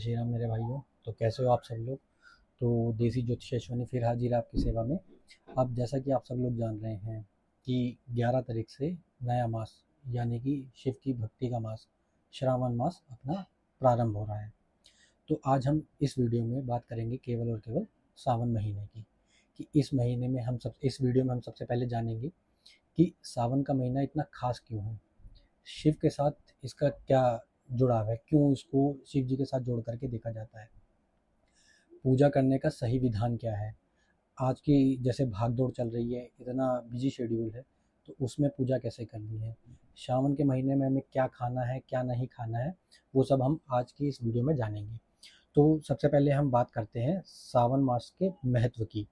श्री राम मेरे भाइयों। तो कैसे हो आप सब लोग। तो देसी ज्योतिषेश्वनी फिर हाजिर है आपकी सेवा में। अब जैसा कि आप सब लोग जान रहे हैं कि 11 तारीख से नया मास यानी कि शिव की भक्ति का मास श्रावण मास अपना प्रारंभ हो रहा है। तो आज हम इस वीडियो में बात करेंगे केवल और केवल सावन महीने की, कि इस वीडियो में हम सबसे पहले जानेंगे कि सावन का महीना इतना खास क्यों है, शिव के साथ इसका क्या जुड़ाव है, क्यों इसको शिव जी के साथ जोड़ करके देखा जाता है, पूजा करने का सही विधान क्या है। आज की जैसे भाग दौड़ चल रही है, इतना बिजी शेड्यूल है, तो उसमें पूजा कैसे करनी है, सावन के महीने में हमें क्या खाना है क्या नहीं खाना है, वो सब हम आज की इस वीडियो में जानेंगे। तो सबसे पहले हम बात करते हैं सावन मास के महत्व की।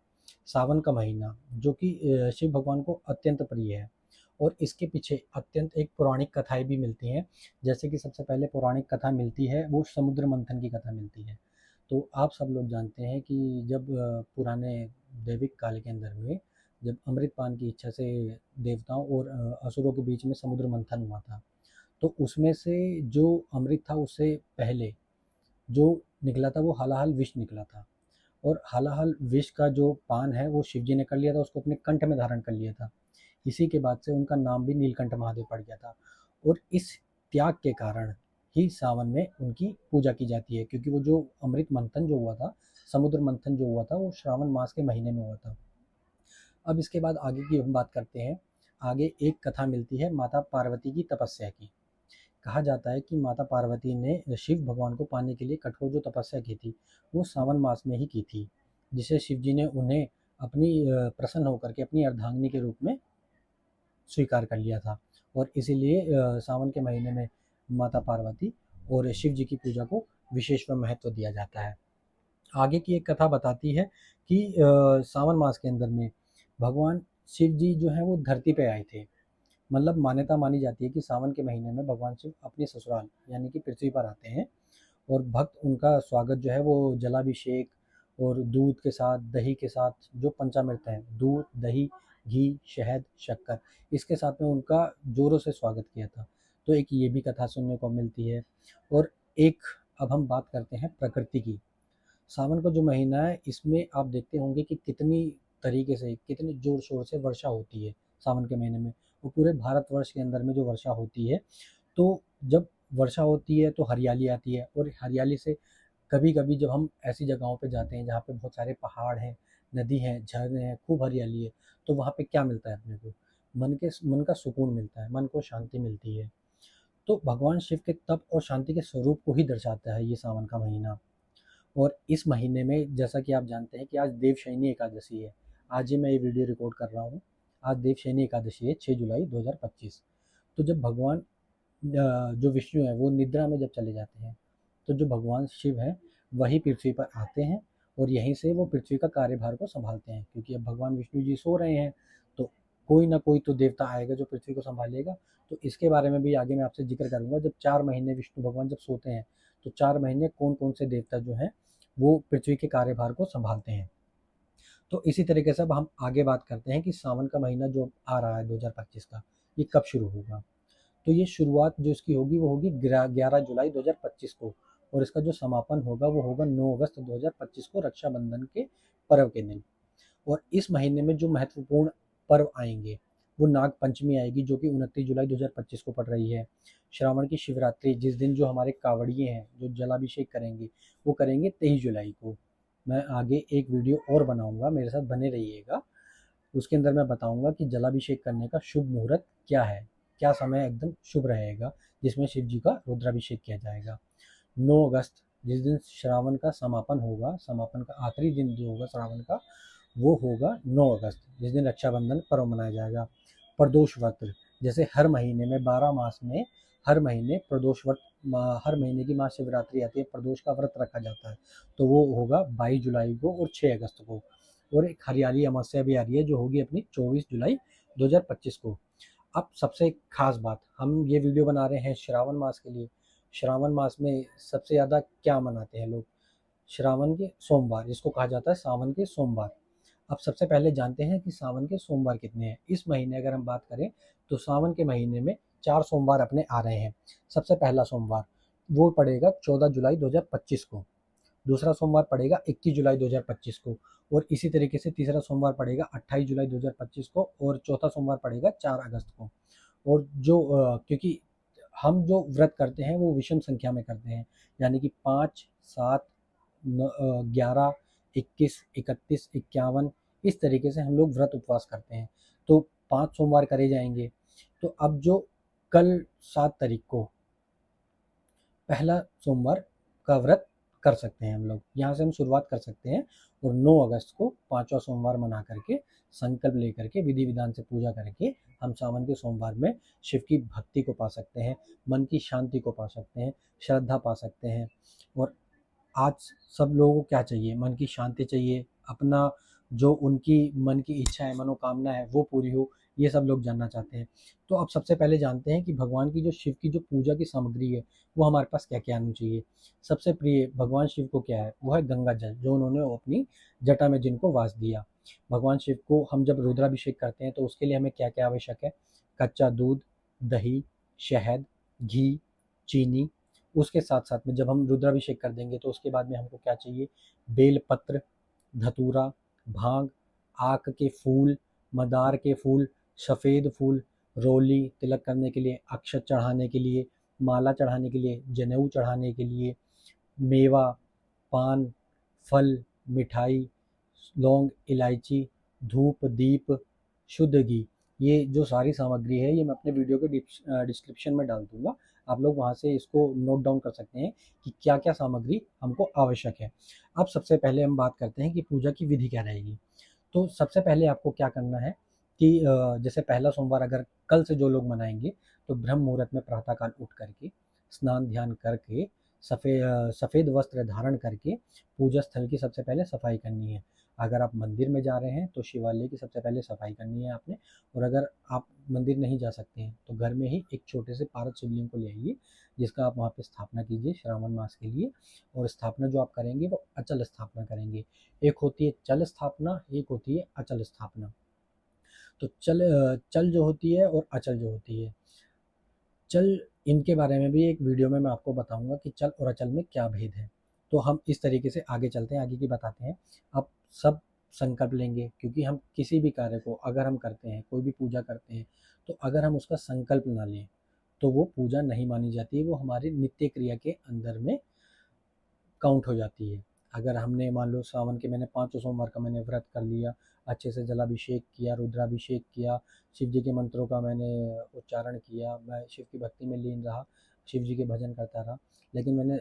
सावन का महीना जो कि शिव भगवान को अत्यंत प्रिय है, और इसके पीछे अत्यंत एक पौराणिक कथाएं भी मिलती हैं। जैसे कि सबसे पहले पौराणिक कथा मिलती है, वो समुद्र मंथन की कथा मिलती है। तो आप सब लोग जानते हैं कि जब पुराने दैविक काल के अंदर में जब अमृत पान की इच्छा से देवताओं और असुरों के बीच में समुद्र मंथन हुआ था, तो उसमें से जो अमृत था उससे पहले जो निकला था वो हालाहल विष निकला था। और हालाहल विष का जो पान है वो शिव जी ने कर लिया था, उसको अपने कंठ में धारण कर लिया था। इसी के बाद से उनका नाम भी नीलकंठ महादेव पड़ गया था। और इस त्याग के कारण ही सावन में उनकी पूजा की जाती है, क्योंकि वो जो अमृत मंथन जो हुआ था, समुद्र मंथन जो हुआ था, वो श्रावण मास के महीने में हुआ था। अब इसके बाद आगे की हम बात करते हैं। आगे एक कथा मिलती है माता पार्वती की तपस्या की। कहा जाता है कि माता पार्वती ने शिव भगवान को पाने के लिए कठोर जो तपस्या की थी, वो सावन मास में ही की थी, जिसे शिव जी ने उन्हें अपनी प्रसन्न होकर के अपनी अर्धांगिनी के रूप में स्वीकार कर लिया था। और इसीलिए सावन के महीने में माता पार्वती और शिव जी की पूजा को विशेष व महत्व दिया जाता है। आगे की एक कथा बताती है कि सावन मास के अंदर में भगवान शिव जी जो है वो धरती पे आए थे। मतलब मान्यता मानी जाती है कि सावन के महीने में भगवान शिव अपने ससुराल यानी कि पृथ्वी पर आते हैं, और भक्त उनका स्वागत जो है वो जलाभिषेक और दूध के साथ, दही के साथ, जो पंचामृत है, दूध, दही, घी, शहद, शक्कर, इसके साथ में उनका जोरों से स्वागत किया था। तो एक ये भी कथा सुनने को मिलती है। और एक अब हम बात करते हैं प्रकृति की। सावन का जो महीना है, इसमें आप देखते होंगे कि कितनी तरीके से, कितनी जोर शोर से वर्षा होती है सावन के महीने में। वो पूरे भारतवर्ष के अंदर में जो वर्षा होती है, तो जब वर्षा होती है तो हरियाली आती है, और हरियाली से कभी कभी जब हम ऐसी जगहों पे जाते हैं जहाँ पे बहुत सारे पहाड़ हैं, नदी हैं, झरने हैं, खूब हरियाली है, तो वहाँ पे क्या मिलता है अपने को, मन का सुकून मिलता है, मन को शांति मिलती है। तो भगवान शिव के तप और शांति के स्वरूप को ही दर्शाता है ये सावन का महीना। और इस महीने में जैसा कि आप जानते हैं कि आज देवशयनी एकादशी है। आज ही मैं ये वीडियो रिकॉर्ड कर रहा हूँ। आज देवशयनी एकादशी है, 6 जुलाई 2025। तो जब भगवान जो विष्णु है वो निद्रा में जब चले जाते हैं, तो जो भगवान शिव हैं वही पृथ्वी पर आते हैं, और यहीं से वो पृथ्वी का कार्यभार को संभालते हैं। क्योंकि अब भगवान विष्णु जी सो रहे हैं, तो कोई ना कोई तो देवता आएगा जो पृथ्वी को संभालेगा। तो इसके बारे में भी आगे मैं आपसे जिक्र करूंगा। जब 4 महीने विष्णु भगवान जब सोते हैं, तो 4 महीने कौन कौन से देवता जो हैं वो पृथ्वी के कार्यभार को संभालते हैं। तो इसी तरीके से अब हम आगे बात करते हैं कि सावन का महीना जो आ रहा है 2025 का, ये कब शुरू होगा। तो ये शुरुआत जो इसकी होगी वो होगी 11 जुलाई 2025 को, और इसका जो समापन होगा वो होगा 9 अगस्त 2025 को, रक्षाबंधन के पर्व के दिन। और इस महीने में जो महत्वपूर्ण पर्व आएंगे, वो नाग पंचमी आएगी जो कि 29 जुलाई 2025 को पड़ रही है। श्रावण की शिवरात्रि, जिस दिन जो हमारे कांवड़िए हैं जो जलाभिषेक करेंगे, वो करेंगे 23 जुलाई को। मैं आगे एक वीडियो और बनाऊंगा, मेरे साथ बने रहिएगा। उसके अंदर मैं बताऊंगा कि जलाभिषेक करने का शुभ मुहूर्त क्या है, क्या समय एकदम शुभ रहेगा जिसमें शिव जी का रुद्राभिषेक किया जाएगा। 9 अगस्त जिस दिन श्रावण का समापन होगा, समापन का आखिरी दिन जो होगा श्रावण का, वो होगा 9 अगस्त, जिस दिन रक्षाबंधन पर्व मनाया जाएगा। प्रदोष व्रत, जैसे हर महीने में 12 मास में हर महीने प्रदोष व्रत, हर महीने की महाशिवरात्रि आती है, प्रदोष का व्रत रखा जाता है, तो वो होगा 22 जुलाई को और 6 अगस्त को। और एक हरियाली अमावस्या भी आ रही है जो होगी अपनी 24 जुलाई 2025 को। अब सबसे खास बात, हम ये वीडियो बना रहे हैं श्रावण मास के लिए। श्रावण मास में सबसे ज़्यादा क्या मनाते हैं लोग, श्रावण के सोमवार, जिसको कहा जाता है सावन के सोमवार। अब सबसे पहले जानते हैं कि सावन के सोमवार कितने हैं। इस महीने अगर हम बात करें तो सावन के महीने में 4 सोमवार अपने आ रहे हैं। सबसे पहला सोमवार वो पड़ेगा 14 जुलाई 2025 को। दूसरा सोमवार पड़ेगा 21 जुलाई 2025 को, और इसी तरीके से तीसरा सोमवार पड़ेगा 28 जुलाई 2025 को, और चौथा सोमवार पड़ेगा 4 अगस्त को। और जो क्योंकि हम जो व्रत करते हैं वो विषम संख्या में करते हैं, यानी कि 5, 7, 11, 21, 31, 51, इस तरीके से हम लोग व्रत उपवास करते हैं। तो 5 सोमवार करे जाएंगे। तो अब जो कल 7 तारीख को पहला सोमवार का व्रत कर सकते हैं हम लोग, यहाँ से हम शुरुआत कर सकते हैं। और 9 अगस्त को 5वां सोमवार मना करके, संकल्प लेकर के, विधि विधान से पूजा करके हम सावन के सोमवार में शिव की भक्ति को पा सकते हैं, मन की शांति को पा सकते हैं, श्रद्धा पा सकते हैं। और आज सब लोगों को क्या चाहिए? मन की शांति चाहिए, अपना जो उनकी मन की इच्छा है, मनोकामना है, वो पूरी हो, ये सब लोग जानना चाहते हैं। तो अब सबसे पहले जानते हैं कि भगवान की जो शिव की जो पूजा की सामग्री है वो हमारे पास क्या क्या आनी चाहिए। सबसे प्रिय भगवान शिव को क्या है? वो है गंगा जल, जो उन्होंने अपनी जटा में जिनको वास दिया। भगवान शिव को हम जब रुद्राभिषेक करते हैं तो उसके लिए हमें क्या क्या आवश्यक है? कच्चा दूध, दही, शहद, घी, चीनी। उसके साथ साथ में जब हम रुद्राभिषेक कर देंगे तो उसके बाद में हमको क्या चाहिए? बेल पत्र, धतूरा, भांग, आक के फूल, मदार के फूल, सफ़ेद फूल, रोली, तिलक करने के लिए, अक्षत चढ़ाने के लिए, माला चढ़ाने के लिए, जनेऊ चढ़ाने के लिए, मेवा, पान, फल, मिठाई, लौंग, इलायची, धूप, दीप, शुद्ध घी। ये जो सारी सामग्री है ये मैं अपने वीडियो के डिस्क्रिप्शन में डाल दूंगा। आप लोग वहाँ से इसको नोट डाउन कर सकते हैं कि क्या क्या सामग्री हमको आवश्यक है। अब सबसे पहले हम बात करते हैं कि पूजा की विधि क्या रहेगी। तो सबसे पहले आपको क्या करना है कि जैसे पहला सोमवार अगर कल से जो लोग मनाएंगे तो ब्रह्म मुहूर्त में प्रातःकाल उठ करके, स्नान ध्यान करके, सफ़ेद वस्त्र धारण करके पूजा स्थल की सबसे पहले सफाई करनी है। अगर आप मंदिर में जा रहे हैं तो शिवालय की सबसे पहले सफाई करनी है आपने। और अगर आप मंदिर नहीं जा सकते हैं तो घर में ही एक छोटे से पारद शिवलिंग को ले आइए, जिसका आप वहाँ पे स्थापना कीजिए श्रावण मास के लिए। और स्थापना जो आप करेंगे वो अचल स्थापना करेंगे। एक होती है चल स्थापना, एक होती है अचल स्थापना। तो चल जो होती है और अचल जो होती है, चल, इनके बारे में भी एक वीडियो में मैं आपको बताऊंगा कि चल और अचल में क्या भेद है। तो हम इस तरीके से आगे चलते हैं, आगे की बताते हैं। अब सब संकल्प लेंगे, क्योंकि हम किसी भी कार्य को अगर हम करते हैं, कोई भी पूजा करते हैं, तो अगर हम उसका संकल्प ना लें तो वो पूजा नहीं मानी जाती है, वो हमारी नित्य क्रिया के अंदर में काउंट हो जाती है। अगर हमने मान लो सावन के मैंने 5 सोमवार का मैंने व्रत कर लिया, अच्छे से जलाभिषेक किया, रुद्राभिषेक किया, शिव जी के मंत्रों का मैंने उच्चारण किया, मैं शिव की भक्ति में लीन रहा, शिव जी के भजन करता रहा, लेकिन मैंने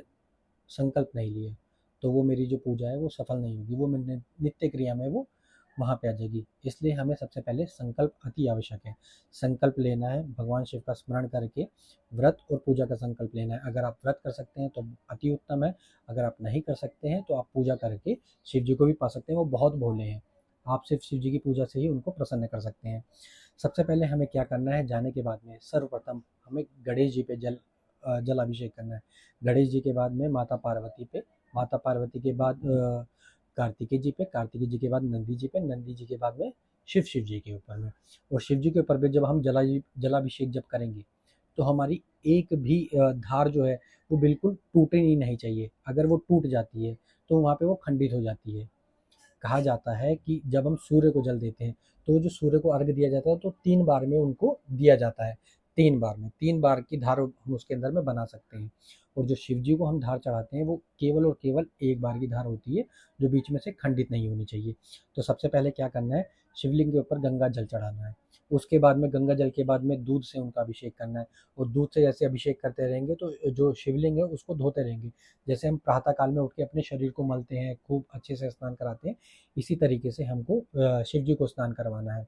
संकल्प नहीं लिए, तो वो मेरी जो पूजा है वो सफल नहीं होगी, वो मैंने नित्य क्रिया में वो वहाँ पे आ जाएगी। इसलिए हमें सबसे पहले संकल्प अति आवश्यक है। संकल्प लेना है, भगवान शिव का स्मरण करके व्रत और पूजा का संकल्प लेना है। अगर आप व्रत कर सकते हैं तो अति उत्तम है, अगर आप नहीं कर सकते हैं तो आप पूजा करके शिव जी को भी पा सकते हैं। वो बहुत भोले हैं, आप सिर्फ शिव जी की पूजा से ही उनको प्रसन्न कर सकते हैं। सबसे पहले हमें क्या करना है? जाने के बाद में सर्वप्रथम हमें गणेश जी पे जल अभिषेक करना है। गणेश जी के बाद में माता पार्वती पे, माता पार्वती के बाद कार्तिकेय जी पे, कार्तिकेय जी के बाद नंदी जी पे, नंदी जी के बाद में शिव जी के ऊपर में। और शिव जी के ऊपर भी जब हम जलाभिषेक जब करेंगे तो हमारी एक भी धार जो है वो बिल्कुल टूटनी नहीं चाहिए। अगर वो टूट जाती है तो वहाँ पे वो खंडित हो जाती है। कहा जाता है कि जब हम सूर्य को जल देते हैं तो जो सूर्य को अर्घ दिया जाता है तो 3 बार में उनको दिया जाता है। 3 बार में, 3 बार की धार हम उसके अंदर में बना सकते हैं। और जो शिव जी को हम धार चढ़ाते हैं वो केवल और केवल 1 बार की धार होती है, जो बीच में से खंडित नहीं होनी चाहिए। तो सबसे पहले क्या करना है? शिवलिंग के ऊपर गंगा जल चढ़ाना है। उसके बाद में गंगा जल के बाद में दूध से उनका अभिषेक करना है। और दूध से जैसे अभिषेक करते रहेंगे तो जो शिवलिंग है उसको धोते रहेंगे। जैसे हम प्रातः काल में उठ के अपने शरीर को मलते हैं, खूब अच्छे से स्नान कराते हैं, इसी तरीके से हमको शिव जी को स्नान करवाना है।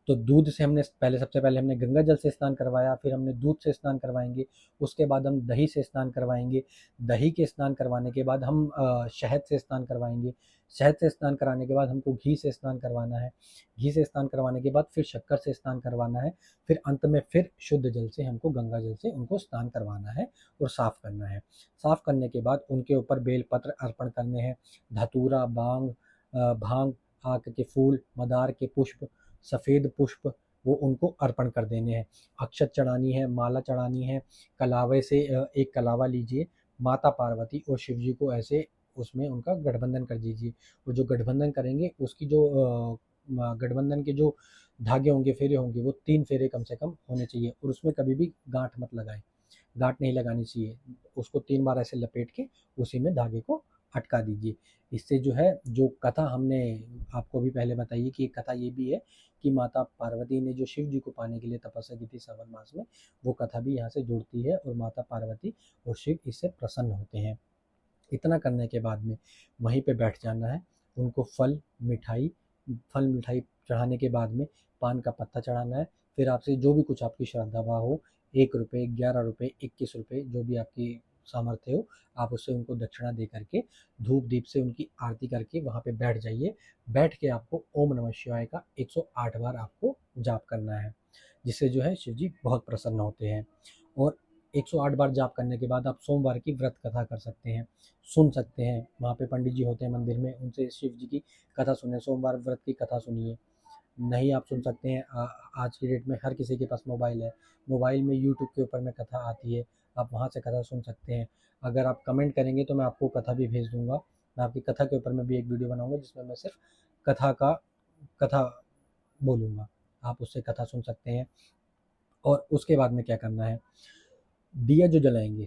तो दूध से हमने पहले, सबसे पहले हमने गंगा जल से स्नान करवाया, फिर हमने दूध से स्नान करवाएंगे, उसके बाद हम दही से स्नान करवाएंगे। दही के स्नान करवाने के बाद हम शहद से स्नान करवाएंगे। शहद से स्नान कराने के बाद हमको घी से स्नान करवाना है। घी से स्नान करवाने के बाद फिर शक्कर से स्नान करवाना है। फिर अंत में फिर शुद्ध जल से हमको, गंगा जल से उनको स्नान करवाना है और साफ़ करना है। साफ़ करने के बाद उनके ऊपर बेलपत्र अर्पण करने हैं, धतूरा, भांग, आक के फूल, मदार के पुष्प, सफ़ेद पुष्प, वो उनको अर्पण कर देने हैं। अक्षत चढ़ानी है, माला चढ़ानी है, कलावे से एक कलावा लीजिए, माता पार्वती और शिव जी को ऐसे उसमें उनका गठबंधन कर दीजिए। और जो गठबंधन करेंगे उसकी जो गठबंधन के जो धागे होंगे, फेरे होंगे, वो 3 फेरे कम से कम होने चाहिए। और उसमें कभी भी गांठ मत लगाएं, गांठ नहीं लगानी चाहिए। उसको 3 बार ऐसे लपेट के उसी में धागे को अटका दीजिए। इससे जो है, जो कथा हमने आपको भी पहले बताई है कि एक कथा ये भी है कि माता पार्वती ने जो शिव जी को पाने के लिए तपस्या की थी सावन मास में, वो कथा भी यहाँ से जुड़ती है और माता पार्वती और शिव इससे प्रसन्न होते हैं। इतना करने के बाद में वहीं पे बैठ जाना है। उनको फल मिठाई चढ़ाने के बाद में पान का पत्ता चढ़ाना है। फिर आपसे जो भी कुछ आपकी श्रद्धा भाव हो, 1 रुपये, 11 रुपये, 21 रुपये, जो भी आपकी सामर्थ्य हो, आप उससे उनको दक्षिणा दे करके धूप दीप से उनकी आरती करके वहाँ पे बैठ जाइए। बैठ के आपको ओम नमः शिवाय का 108 बार आपको जाप करना है, जिससे जो है शिव जी बहुत प्रसन्न होते हैं। और 108 बार जाप करने के बाद आप सोमवार की व्रत कथा कर सकते हैं, सुन सकते हैं। वहाँ पे पंडित जी होते हैं मंदिर में, उनसे शिव जी की कथा सुने, सोमवार व्रत की कथा सुनिए। नहीं आप सुन सकते हैं, आज की डेट में हर किसी के पास मोबाइल है, मोबाइल में यूट्यूब के ऊपर में कथा आती है, आप वहाँ से कथा सुन सकते हैं। अगर आप कमेंट करेंगे तो मैं आपको कथा भी भेज दूंगा। मैं आपकी कथा के ऊपर में भी एक वीडियो बनाऊंगा जिसमें मैं सिर्फ कथा बोलूँगा, आप उससे कथा सुन सकते हैं। और उसके बाद में क्या करना है, दिया जो जलाएंगे,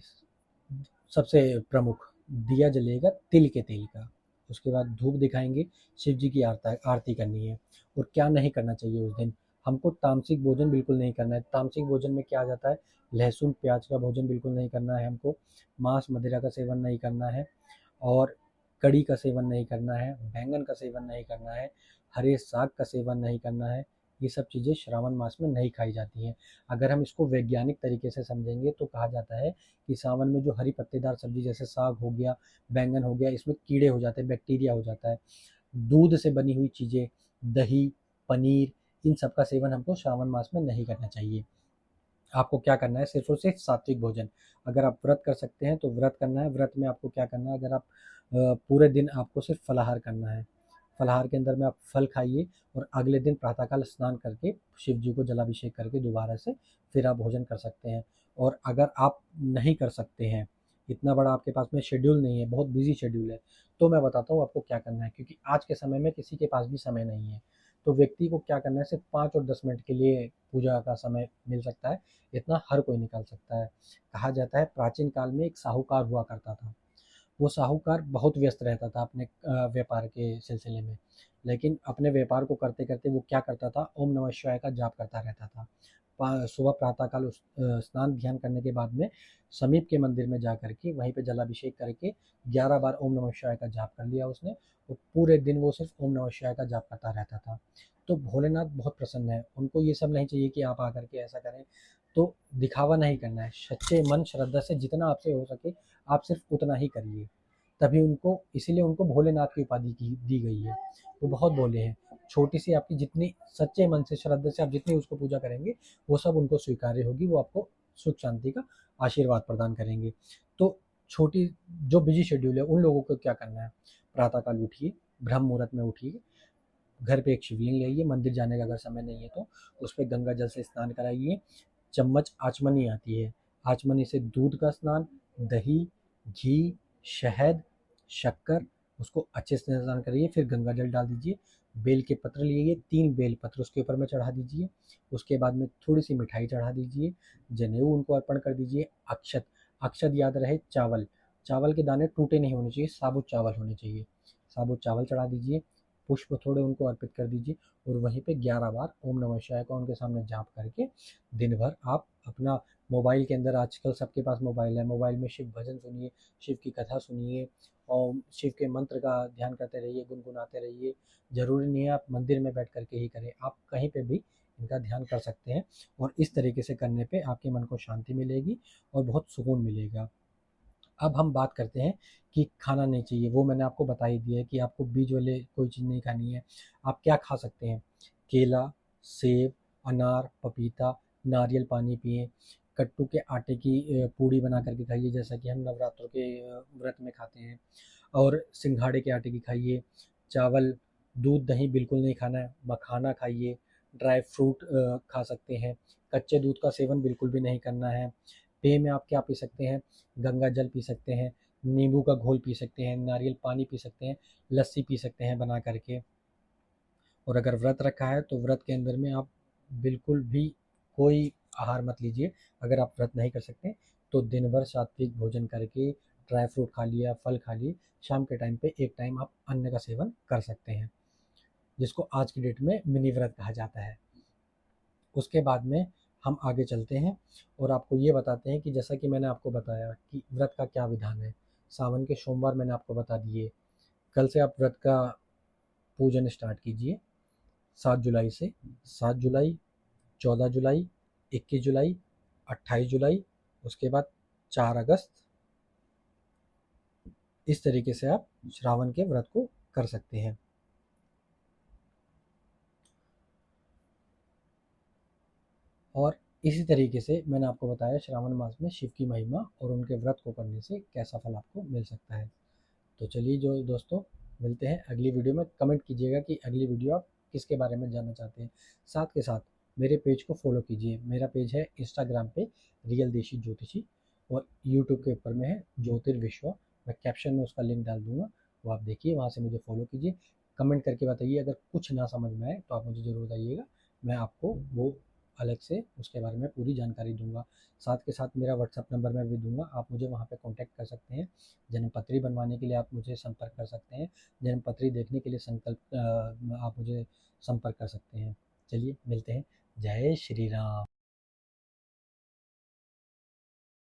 सबसे प्रमुख दिया जलेगा तिल के तेल का। उसके बाद धूप दिखाएंगे, शिव जी की आरती करनी है। और क्या नहीं करना चाहिए उस दिन, हमको तामसिक भोजन बिल्कुल नहीं करना है। तामसिक भोजन में क्या आ जाता है, लहसुन प्याज का भोजन बिल्कुल नहीं करना है हमको, मांस मदिरा का सेवन नहीं करना है, और कड़ी का सेवन नहीं करना है, बैंगन का सेवन नहीं करना है, हरे साग का सेवन नहीं करना है। ये सब चीज़ें श्रावण मास में नहीं खाई जाती हैं। अगर हम इसको वैज्ञानिक तरीके से समझेंगे तो कहा जाता है कि सावन में जो हरी पत्तेदार सब्जी जैसे साग हो गया, बैंगन हो गया, इसमें कीड़े हो जाते हैं, बैक्टीरिया हो जाता है। दूध से बनी हुई चीज़ें, दही, पनीर, इन सब का सेवन हमको श्रावण मास में नहीं करना चाहिए। आपको क्या करना है, सिर्फ और सिर्फ सात्विक भोजन। अगर आप व्रत कर सकते हैं तो व्रत करना है। व्रत में आपको क्या करना है, अगर आप पूरे दिन आपको सिर्फ फलाहार करना है। फलाहार के अंदर में आप फल खाइए और अगले दिन प्रातःकाल स्नान करके शिव जी को जलाभिषेक करके दोबारा से फिर आप भोजन कर सकते हैं। और अगर आप नहीं कर सकते हैं, इतना बड़ा आपके पास में शेड्यूल नहीं है, बहुत बिजी शेड्यूल है, तो मैं बताता हूँ आपको क्या करना है। क्योंकि आज के समय में किसी के पास भी समय नहीं है, तो व्यक्ति को क्या करना है, सिर्फ 5 और 10 मिनट के लिए पूजा का समय मिल सकता है, इतना हर कोई निकाल सकता है। कहा जाता है प्राचीन काल में एक साहूकार हुआ करता था। वो साहूकार बहुत व्यस्त रहता था अपने व्यापार के सिलसिले में, लेकिन अपने व्यापार को करते करते वो क्या करता था, ओम नमः शिवाय का जाप करता रहता था। सुबह प्रातःकाल स्नान ध्यान करने के बाद में समीप के मंदिर में जा करके वहीं पे जलाभिषेक करके 11 बार ओम नमः शिवाय का जाप कर लिया उसने। और पूरे दिन वो सिर्फ ओम नमः शिवाय का जाप करता रहता था। तो भोलेनाथ बहुत प्रसन्न है, उनको ये सब नहीं चाहिए कि आप आकर के ऐसा करें। तो दिखावा नहीं करना है, सच्चे मन श्रद्धा से जितना आपसे हो सके आप सिर्फ उतना ही करिए। तभी उनको, इसीलिए उनको भोलेनाथ की उपाधि की दी गई है। वो बहुत भोले हैं। छोटी सी आपकी जितनी सच्चे मन से श्रद्धा से आप जितनी उसको पूजा करेंगे, वो सब उनको स्वीकार्य होगी, वो आपको सुख शांति का आशीर्वाद प्रदान करेंगे। तो छोटी जो बिजी शेड्यूल है उन लोगों को क्या करना है, प्रातःकाल उठिए, ब्रह्म मुहूर्त में उठिए, घर पे एक शिवलिंग ले आइए, मंदिर जाने का अगर समय नहीं है तो उस पर गंगा जल से स्नान कराइए। चम्मच आचमनी आती है, आचमनी से दूध का स्नान, दही, घी, शहद, शक्कर, उसको अच्छे से स्नान करिए। फिर गंगा जल डाल दीजिए, बेल के पत्र लिए 3 बेल पत्र उसके ऊपर में चढ़ा दीजिए। उसके बाद में थोड़ी सी मिठाई चढ़ा दीजिए, जनेऊ उनको अर्पण कर दीजिए। अक्षत, अक्षत याद रहे चावल, चावल के दाने टूटे नहीं होने चाहिए, साबुत चावल होने चाहिए, साबुत चावल चढ़ा दीजिए। पुष्प थोड़े उनको अर्पित कर दीजिए और वहीं पे 11 बार ओम नमः शिवाय का उनके सामने जाप करके दिन भर आप अपना, मोबाइल के अंदर आजकल सबके पास मोबाइल है, मोबाइल में शिव भजन सुनिए, शिव की कथा सुनिए, और शिव के मंत्र का ध्यान करते रहिए, गुनगुनाते रहिए। ज़रूरी नहीं है आप मंदिर में बैठ करके ही करें, आप कहीं पे भी इनका ध्यान कर सकते हैं। और इस तरीके से करने पे आपके मन को शांति मिलेगी और बहुत सुकून मिलेगा। अब हम बात करते हैं कि खाना नहीं चाहिए, वो मैंने आपको बता ही दिया है कि आपको बीज वाले कोई चीज़ नहीं खानी है। आप क्या खा सकते हैं, केला, सेब, अनार, पपीता, नारियल पानी पिएँ, कट्टू के आटे की पूड़ी बना करके खाइए जैसा कि हम नवरात्रों के व्रत में खाते हैं। और सिंघाड़े के आटे की खाइए। चावल, दूध, दही बिल्कुल नहीं खाना है, मखाना खाइए, ड्राई फ्रूट खा सकते हैं। कच्चे दूध का सेवन बिल्कुल भी नहीं करना है। पेय में आप क्या पी सकते हैं, गंगा जल पी सकते हैं, नींबू का घोल पी सकते हैं, नारियल पानी पी सकते हैं, लस्सी पी सकते हैं बना करके। और अगर व्रत रखा है तो व्रत के अंदर में आप बिल्कुल भी कोई आहार मत लीजिए। अगर आप व्रत नहीं कर सकते तो दिन भर सात्विक भोजन करके ड्राई फ्रूट खा लिया, फल खा लिए, शाम के टाइम पे एक टाइम आप अन्न का सेवन कर सकते हैं, जिसको आज की डेट में मिनी व्रत कहा जाता है। उसके बाद में हम आगे चलते हैं और आपको ये बताते हैं कि जैसा कि मैंने आपको बताया कि व्रत का क्या विधान है। सावन के सोमवार मैंने आपको बता दिए। कल से आप व्रत का पूजन स्टार्ट कीजिए 7 जुलाई से। 7 जुलाई, 14 जुलाई, 21 जुलाई, 28 जुलाई, उसके बाद 4 अगस्त, इस तरीके से आप श्रावण के व्रत को कर सकते हैं। और इसी तरीके से मैंने आपको बताया श्रावण मास में शिव की महिमा और उनके व्रत को करने से कैसा फल आपको मिल सकता है। तो चलिए जो दोस्तों, मिलते हैं अगली वीडियो में। कमेंट कीजिएगा कि अगली वीडियो आप किसके बारे में जानना चाहते हैं। साथ के साथ मेरे पेज को फॉलो कीजिए। मेरा पेज है इंस्टाग्राम पे रियल देशी ज्योतिषी, और यूट्यूब के ऊपर में है ज्योतिर्विश्व। मैं कैप्शन में उसका लिंक डाल दूंगा, वो आप देखिए, वहाँ से मुझे फॉलो कीजिए। कमेंट करके बताइए, अगर कुछ ना समझ में आए तो आप मुझे ज़रूर बताइएगा, मैं आपको वो अलग से उसके बारे में पूरी जानकारी दूंगा। साथ के साथ मेरा व्हाट्सअप नंबर मैं भी दूंगा, आप मुझे वहाँ पे कांटेक्ट कर सकते हैं। जन्मपत्री बनवाने के लिए आप मुझे संपर्क कर सकते हैं। जन्मपत्री देखने के लिए संकल्प आप मुझे संपर्क कर सकते हैं। चलिए मिलते हैं। जय श्री राम।